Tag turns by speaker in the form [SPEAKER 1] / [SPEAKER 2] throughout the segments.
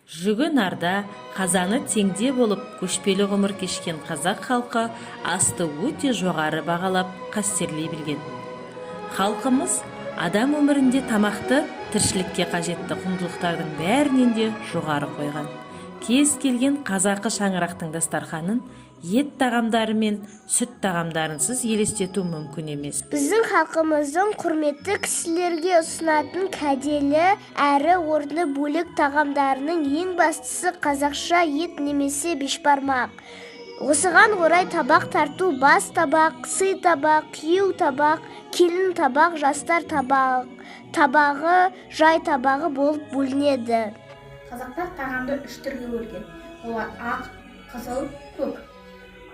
[SPEAKER 1] Жүгі нарда, қазаны теңде болып көшпелі ғұмыр кешкен қазақ халқы асты өте жоғары бағалап қастерлей білген. Халқымыз адам өмірінде тамақты тіршілікке қажетті құндылықтардың бәрінен де жоғары қойған. Кез келген қазақы шаңырақтың дастарханын ет тағамдары мен сүт тағамдарынсыз елестету мүмкін емес.
[SPEAKER 2] Біздің халқымыздың құрметті кісілерге ұсынатын кәделі әрі орны бөлек тағамдарының ең бастысы қазақша ет немесе бешбармақ. Осыған орай табақ тарту бас табақ, сый табақ, күйеу табақ, келін табақ, жастар табағы, жай табағы болып бөлінеді.
[SPEAKER 3] Қазақтар тағамды үш түрге бөлген. Олар ақ, қызыл, көк.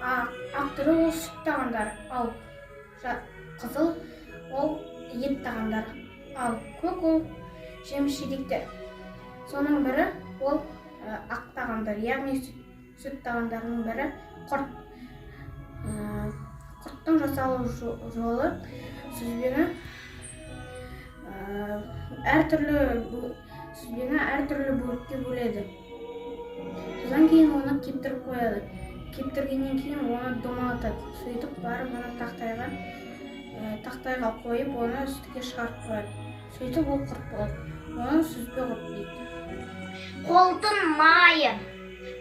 [SPEAKER 3] Ақ түрі ол сүт тағамдары, ал қызыл ол ет тағамдары, ал көк ол жеміс-жидектер. Соның бірі ол ақ тағамдар, яғни сүт тағамдарының бірі құрт. Құрттың жасалу жолы сүзбені әртүрлі бөлікке бөледі. Содан кейін оны кептіріп қояды. Кептіргеннен кейін оны домалатады. Сөйтіп барып оны тақтайға қойып, оны үстіге шығарып қояды. Сөйтіп ол құрт болады. Оны сүзбе құрт дейді.
[SPEAKER 2] Қолдың майы,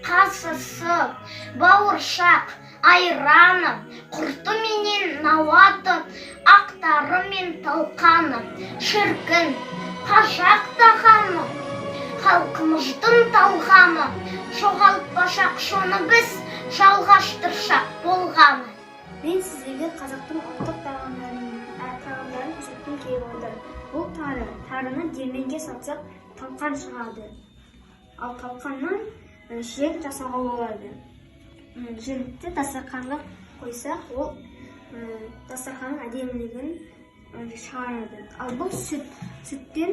[SPEAKER 2] қазысы, бауыршақ, айраны, құрты менен науаты, ақтары мен талқаны, шіркін, қажақ тағамы, халқымыздың талғамы, жоғалтпашақ шоны біз, жалғаштыршақ болғаны.
[SPEAKER 4] Мен сіздерге қазақтың ұлттық тағамдарын көрсеткім келіп отыр. Бұл тарыны диірменге салсақ, талқан шығады. Ал талқаннан шиек жасауға болады. Жілікті дастарханға қойсақ, ол дастарханның әдемілігін шығарады. Ал бұл сүттен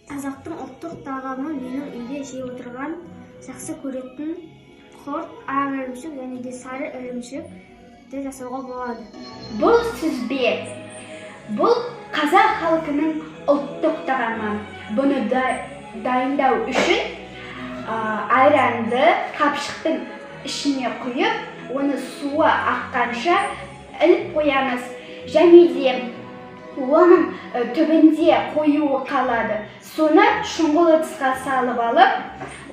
[SPEAKER 4] қазақтың ұлттық тағамы менің үйде жеп отырған, жақсы көретін құрт, ақ ірімшік және де сары ірімшікті жасауға болады.
[SPEAKER 5] Бұл сүзбе. Бұл қазақ халқының ұлттық тағамы. Бұны дайындау үшін айранды қапшықтың ішіне құйып, оны суы аққанша іліп қоямыз. Және де оның түбінде қоюы қалады. Соны шұңғыл ыдысқа салып алып,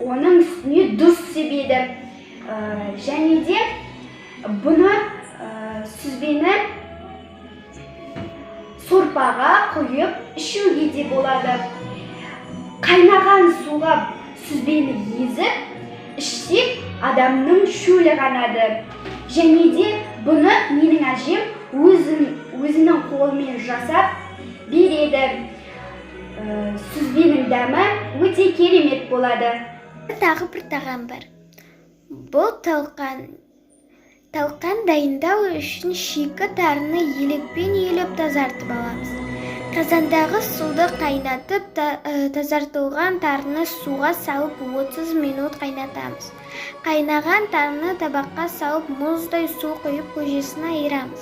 [SPEAKER 5] оның үстіне тұз себеді. Және де бұны сүзбені сорпаға құйып ішуге де болады. Қайнаған суға сүзбені езіп ішсек, адамның шөлі қанады. Және де бұны менің әжем өзінің қолымен жасап береді. Сүзбенің дәмі өте керемет болады.
[SPEAKER 6] Тағы бір тағам бар. Бұл талқан. Талқан дайындау үшін шикі тарыны елікпен еліп тазартып аламыз. Қазандағы суды қайнатып, тазартылған тарыны суға салып 30 минут қайнатамыз. Қайнаған тарыны табаққа салып, мұздай су құйып көжесін айырамыз.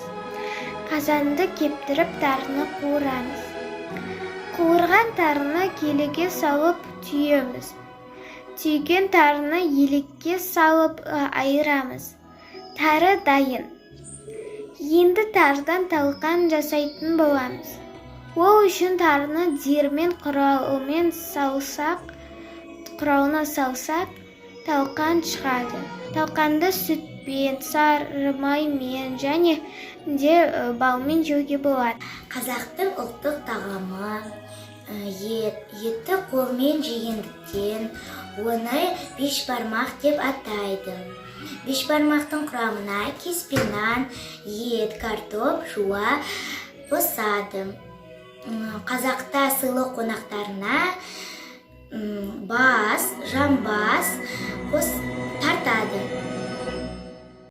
[SPEAKER 6] Қазанды кептіріп, тарыны қуырамыз. Қуырған тарыны келіге салып түйеміз. Түйген тарыны елікке салып айырамыз. Тары дайын. Енді тарыдан талқан жасайтын боламыз. Ол үшін тарыны диірмен құралына салсақ, талқан шығады. Талқанды сүтпен, сары маймен және де балмен жеуге болады.
[SPEAKER 2] Қазақтың ұлттық тағамы етті қолмен жегендіктен оны бешбармақ деп атайды. Бешбармақтың құрамына кеспе-нан, ет, картоп, жуа қосады. Қазақта сыйлы қонақтарына бас, жамбас тартады.